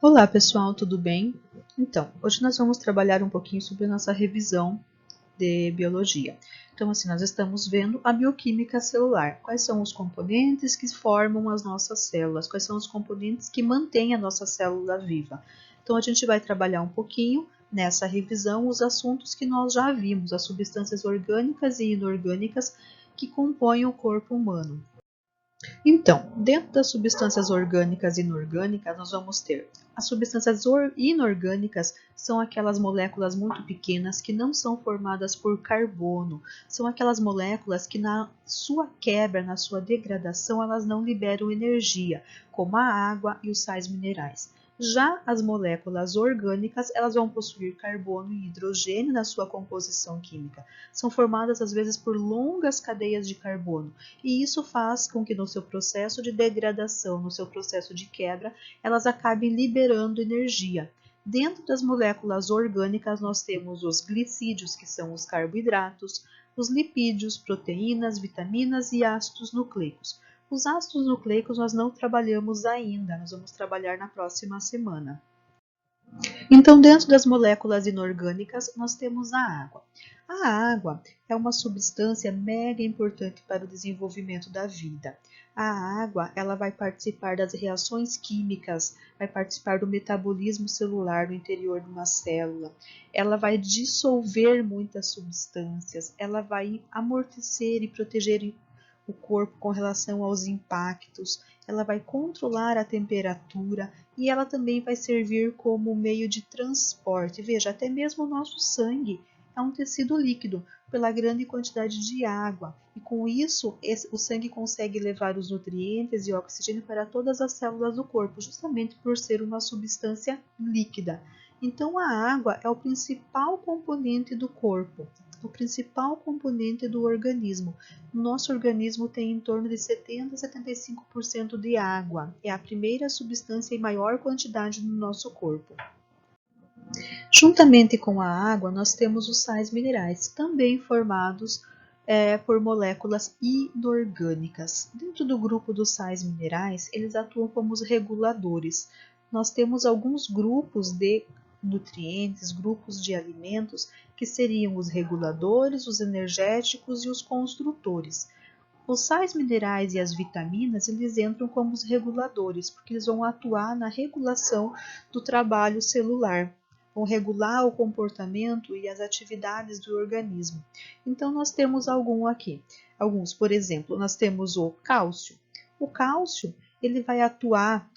Olá pessoal, tudo bem? Então, hoje nós vamos trabalhar um pouquinho sobre a nossa revisão de biologia. Então, assim, nós estamos vendo a bioquímica celular. Quais são os componentes que formam as nossas células? Quais são os componentes que mantêm a nossa célula viva? Então, a gente vai trabalhar um pouquinho nessa revisão os assuntos que nós já vimos, as substâncias orgânicas e inorgânicas que compõem o corpo humano. Então, dentro das substâncias orgânicas e inorgânicas, nós vamos ter as substâncias inorgânicas, são aquelas moléculas muito pequenas que não são formadas por carbono, são aquelas moléculas que na sua quebra, na sua degradação, elas não liberam energia, como a água e os sais minerais. Já as moléculas orgânicas, elas vão possuir carbono e hidrogênio na sua composição química. São formadas às vezes por longas cadeias de carbono, e isso faz com que no seu processo de degradação, no seu processo de quebra, elas acabem liberando energia. Dentro das moléculas orgânicas, nós temos os glicídios, que são os carboidratos, os lipídios, proteínas, vitaminas e ácidos nucleicos. Os ácidos nucleicos nós não trabalhamos ainda, nós vamos trabalhar na próxima semana. Então, dentro das moléculas inorgânicas, nós temos a água. A água é uma substância mega importante para o desenvolvimento da vida. A água, ela vai participar das reações químicas, vai participar do metabolismo celular no interior de uma célula. Ela vai dissolver muitas substâncias, ela vai amortecer e proteger o corpo com relação aos impactos, ela vai controlar a temperatura e ela também vai servir como meio de transporte. Veja, até mesmo o nosso sangue é um tecido líquido pela grande quantidade de água e com isso o sangue consegue levar os nutrientes e oxigênio para todas as células do corpo, justamente por ser uma substância líquida. Então a água é o principal componente do corpo, o principal componente do organismo. Nosso organismo tem em torno de 70 a 75% de água. É a primeira substância em maior quantidade no nosso corpo. Juntamente com a água, nós temos os sais minerais, também formados por moléculas inorgânicas. Dentro do grupo dos sais minerais, eles atuam como os reguladores. Nós temos alguns grupos de nutrientes, grupos de alimentos, que seriam os reguladores, os energéticos e os construtores. Os sais minerais e as vitaminas, eles entram como os reguladores, porque eles vão atuar na regulação do trabalho celular, vão regular o comportamento e as atividades do organismo. Então, nós temos alguns, por exemplo, nós temos o cálcio. O cálcio, ele vai atuar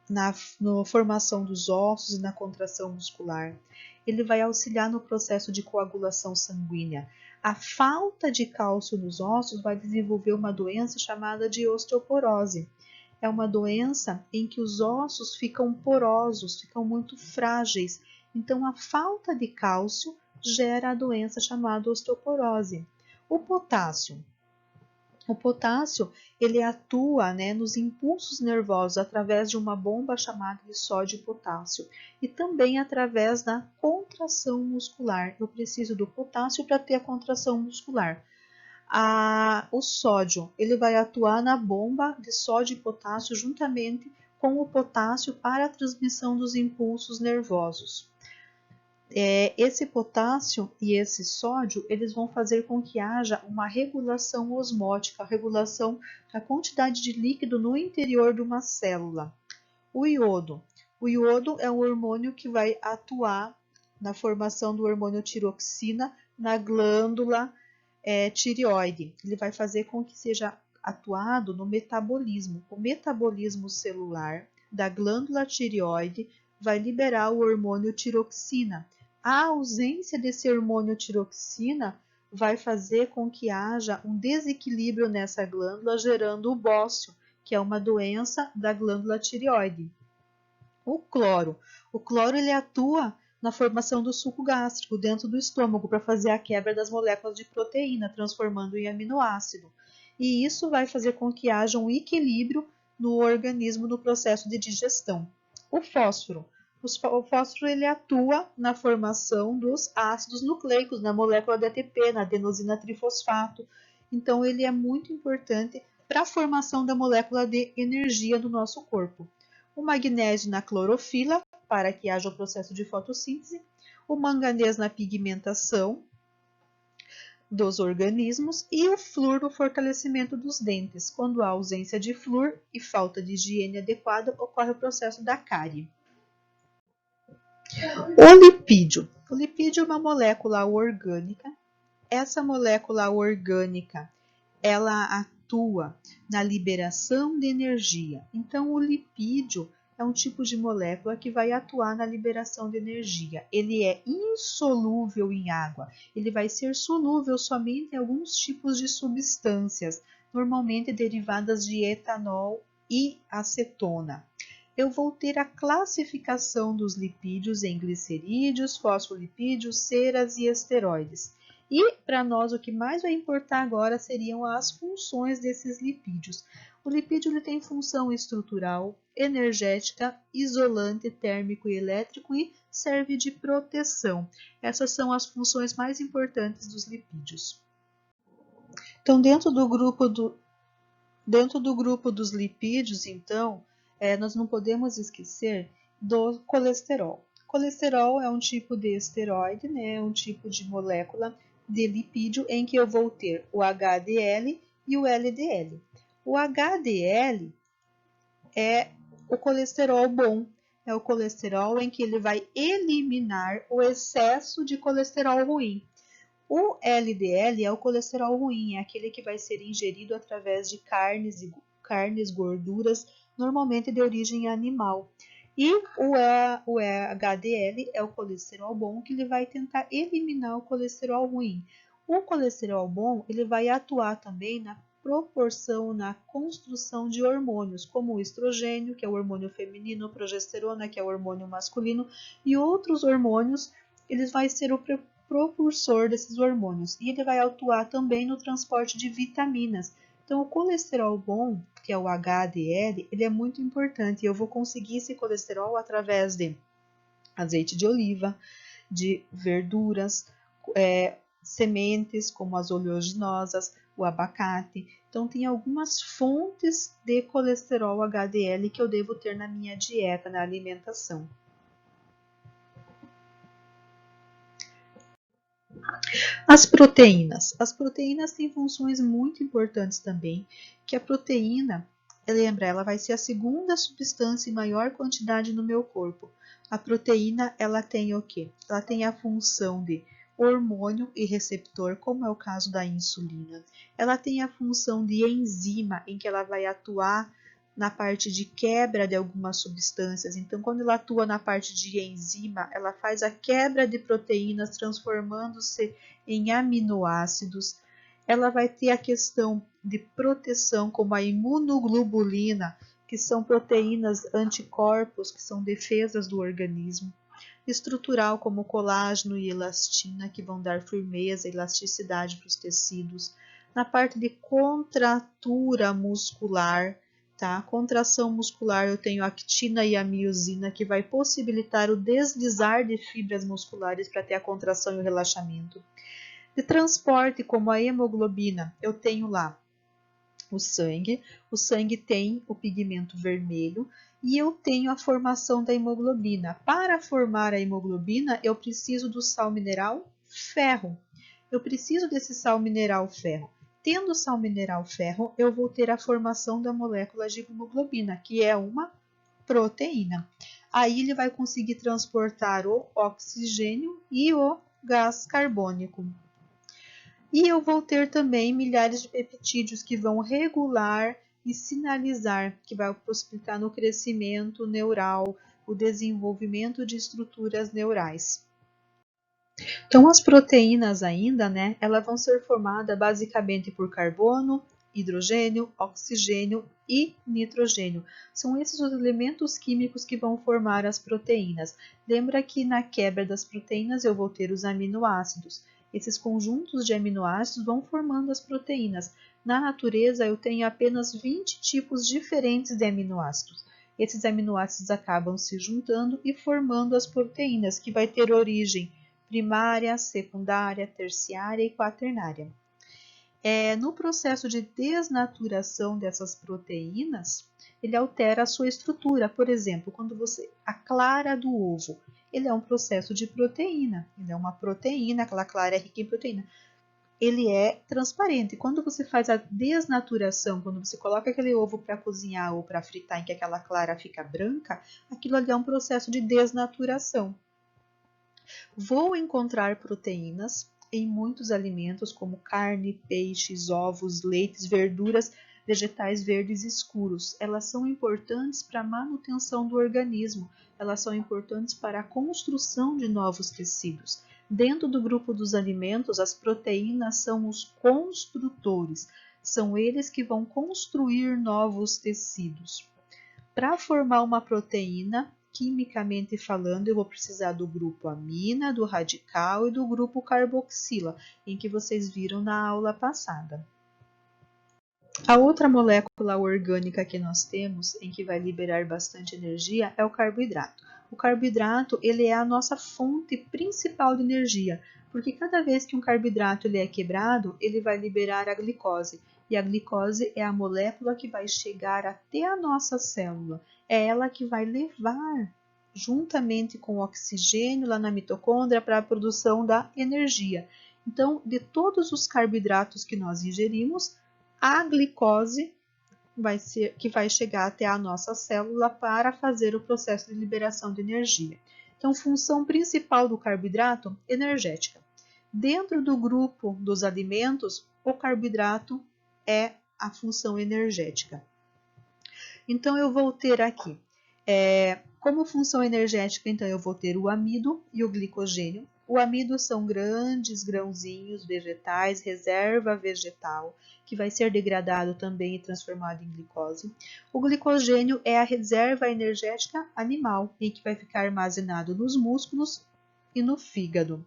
na formação dos ossos e na contração muscular. Ele vai auxiliar no processo de coagulação sanguínea. A falta de cálcio nos ossos vai desenvolver uma doença chamada de osteoporose. É uma doença em que os ossos ficam porosos, ficam muito frágeis. Então, a falta de cálcio gera a doença chamada osteoporose. O potássio. O potássio, ele atua, nos impulsos nervosos através de uma bomba chamada de sódio e potássio e também através da contração muscular. Eu preciso do potássio para ter a contração muscular. O sódio, ele vai atuar na bomba de sódio e potássio juntamente com o potássio para a transmissão dos impulsos nervosos. Esse potássio e esse sódio, eles vão fazer com que haja uma regulação osmótica, a regulação da quantidade de líquido no interior de uma célula. O iodo é um hormônio que vai atuar na formação do hormônio tiroxina na glândula tireoide. Ele vai fazer com que seja atuado no metabolismo. O metabolismo celular da glândula tireoide vai liberar o hormônio tiroxina. A ausência desse hormônio tiroxina vai fazer com que haja um desequilíbrio nessa glândula, gerando o bócio, que é uma doença da glândula tireoide. O cloro ele atua na formação do suco gástrico dentro do estômago para fazer a quebra das moléculas de proteína, transformando em aminoácido. E isso vai fazer com que haja um equilíbrio no organismo no processo de digestão. O fósforo ele atua na formação dos ácidos nucleicos, na molécula de ATP, na adenosina trifosfato. Então, ele é muito importante para a formação da molécula de energia do nosso corpo. O magnésio na clorofila para que haja o processo de fotossíntese, o manganês na pigmentação dos organismos e o flúor no fortalecimento dos dentes. Quando há ausência de flúor e falta de higiene adequada, ocorre o processo da cárie. O lipídio. O lipídio é uma molécula orgânica. Essa molécula orgânica, ela atua na liberação de energia. Então, o lipídio é um tipo de molécula que vai atuar na liberação de energia. Ele é insolúvel em água. Ele vai ser solúvel somente em alguns tipos de substâncias, normalmente derivadas de etanol e acetona. Eu vou ter a classificação dos lipídios em glicerídeos, fosfolipídios, ceras e esteroides. E para nós o que mais vai importar agora seriam as funções desses lipídios. O lipídio ele tem função estrutural, energética, isolante, térmico e elétrico e serve de proteção. Essas são as funções mais importantes dos lipídios. Então, dentro do grupo dos lipídios, então, nós não podemos esquecer do colesterol. Colesterol é um tipo de esteroide, né? É um tipo de molécula de lipídio em que eu vou ter o HDL e o LDL. O HDL é o colesterol bom, é o colesterol em que ele vai eliminar o excesso de colesterol ruim. O LDL é o colesterol ruim, é aquele que vai ser ingerido através de carnes, gorduras, normalmente de origem animal. E o HDL é o colesterol bom, que ele vai tentar eliminar o colesterol ruim. O colesterol bom, ele vai atuar também na proporção, na construção de hormônios, como o estrogênio, que é o hormônio feminino, progesterona, que é o hormônio masculino, e outros hormônios, eles vão ser o propulsor desses hormônios. E ele vai atuar também no transporte de vitaminas. Então, o colesterol bom, que é o HDL, ele é muito importante. Eu vou conseguir esse colesterol através de azeite de oliva, de verduras, sementes como as oleaginosas, o abacate. Então, tem algumas fontes de colesterol HDL que eu devo ter na minha dieta, na alimentação. As proteínas. As proteínas têm funções muito importantes também, que a proteína, lembra, ela vai ser a segunda substância em maior quantidade no meu corpo. A proteína, ela tem o quê? Ela tem a função de hormônio e receptor, como é o caso da insulina. Ela tem a função de enzima, em que ela vai atuar na parte de quebra de algumas substâncias. Então, quando ela atua na parte de enzima, ela faz a quebra de proteínas, transformando-se em aminoácidos. Ela vai ter a questão de proteção, como a imunoglobulina, que são proteínas anticorpos, que são defesas do organismo. Estrutural, como colágeno e elastina, que vão dar firmeza e elasticidade para os tecidos. Na parte de contratura muscular, tá? Contração muscular, eu tenho a actina e a miosina, que vai possibilitar o deslizar de fibras musculares para ter a contração e o relaxamento. De transporte, como a hemoglobina, eu tenho lá o sangue tem o pigmento vermelho e eu tenho a formação da hemoglobina. Para formar a hemoglobina, eu preciso do sal mineral ferro. Eu preciso desse sal mineral ferro. Tendo sal mineral ferro, eu vou ter a formação da molécula de hemoglobina, que é uma proteína. Aí ele vai conseguir transportar o oxigênio e o gás carbônico. E eu vou ter também milhares de peptídeos que vão regular e sinalizar, que vai possibilitar no crescimento neural, o desenvolvimento de estruturas neurais. Então, as proteínas ainda, né, elas vão ser formadas basicamente por carbono, hidrogênio, oxigênio e nitrogênio. São esses os elementos químicos que vão formar as proteínas. Lembra que na quebra das proteínas eu vou ter os aminoácidos. Esses conjuntos de aminoácidos vão formando as proteínas. Na natureza, eu tenho apenas 20 tipos diferentes de aminoácidos. Esses aminoácidos acabam se juntando e formando as proteínas, que vai ter origem primária, secundária, terciária e quaternária. No processo de desnaturação dessas proteínas, ele altera a sua estrutura. Por exemplo, quando a clara do ovo, ele é um processo de proteína, ele é uma proteína, aquela clara é rica em proteína. Ele é transparente. Quando você faz a desnaturação, quando você coloca aquele ovo para cozinhar ou para fritar em que aquela clara fica branca, aquilo ali é um processo de desnaturação. Vou encontrar proteínas em muitos alimentos, como carne, peixes, ovos, leites, verduras, vegetais verdes escuros. Elas são importantes para a manutenção do organismo, elas são importantes para a construção de novos tecidos. Dentro do grupo dos alimentos, as proteínas são os construtores, são eles que vão construir novos tecidos. Para formar uma proteína, quimicamente falando, eu vou precisar do grupo amina, do radical e do grupo carboxila, em que vocês viram na aula passada. A outra molécula orgânica que nós temos, em que vai liberar bastante energia, é o carboidrato. O carboidrato, ele é a nossa fonte principal de energia, porque cada vez que um carboidrato ele é quebrado, ele vai liberar a glicose. E a glicose é a molécula que vai chegar até a nossa célula. É ela que vai levar, juntamente com o oxigênio lá na mitocôndria, para a produção da energia. Então, de todos os carboidratos que nós ingerimos, a glicose que vai chegar até a nossa célula para fazer o processo de liberação de energia. Então, função principal do carboidrato, energética. Dentro do grupo dos alimentos, o carboidrato é a função energética. Então, eu vou ter aqui, como função energética, então, eu vou ter o amido e o glicogênio. O amido são grandes grãozinhos vegetais, reserva vegetal, que vai ser degradado também e transformado em glicose. O glicogênio é a reserva energética animal, em que vai ficar armazenado nos músculos e no fígado.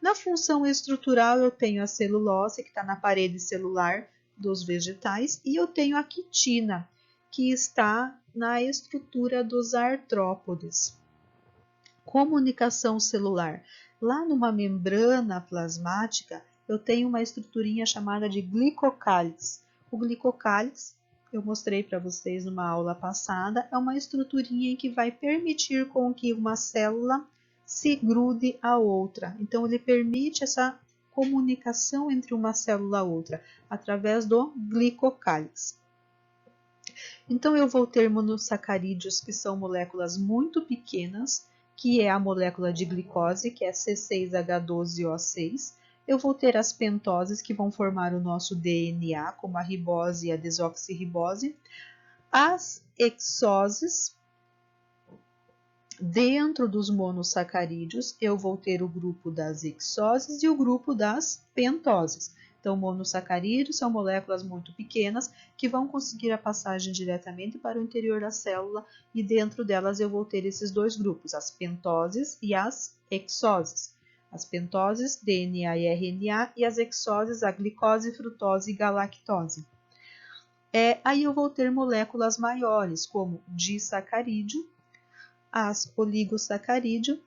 Na função estrutural, eu tenho a celulose, que está na parede celular dos vegetais, e eu tenho a quitina, que está na estrutura dos artrópodes. Comunicação celular. Lá numa membrana plasmática, eu tenho uma estruturinha chamada de glicocálix. O glicocálix, eu mostrei para vocês numa aula passada, é uma estruturinha que vai permitir com que uma célula se grude a outra. Então, ele permite essa comunicação entre uma célula e outra, através do glicocálix. Então, eu vou ter monossacarídeos, que são moléculas muito pequenas, que é a molécula de glicose, que é C6H12O6. Eu vou ter as pentoses, que vão formar o nosso DNA, como a ribose e a desoxirribose. As hexoses. Dentro dos monossacarídeos, eu vou ter o grupo das hexoses e o grupo das pentoses. Então, monossacarídeos são moléculas muito pequenas que vão conseguir a passagem diretamente para o interior da célula e dentro delas eu vou ter esses dois grupos, as pentoses e as hexoses. As pentoses, DNA e RNA, e as hexoses, a glicose, frutose e galactose. Aí eu vou ter moléculas maiores, como disacarídeo, as oligosacarídeo.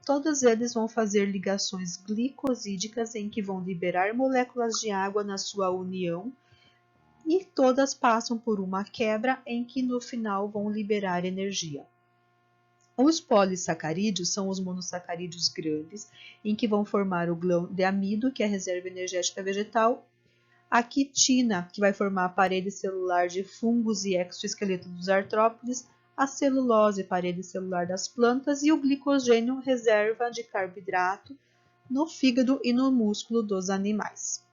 Todos eles vão fazer ligações glicosídicas em que vão liberar moléculas de água na sua união e todas passam por uma quebra em que no final vão liberar energia. Os polissacarídeos são os monossacarídeos grandes, em que vão formar o grão de amido, que é a reserva energética vegetal, a quitina, que vai formar a parede celular de fungos e exoesqueleto dos artrópodes, a celulose, parede celular das plantas, e o glicogênio, reserva de carboidrato no fígado e no músculo dos animais.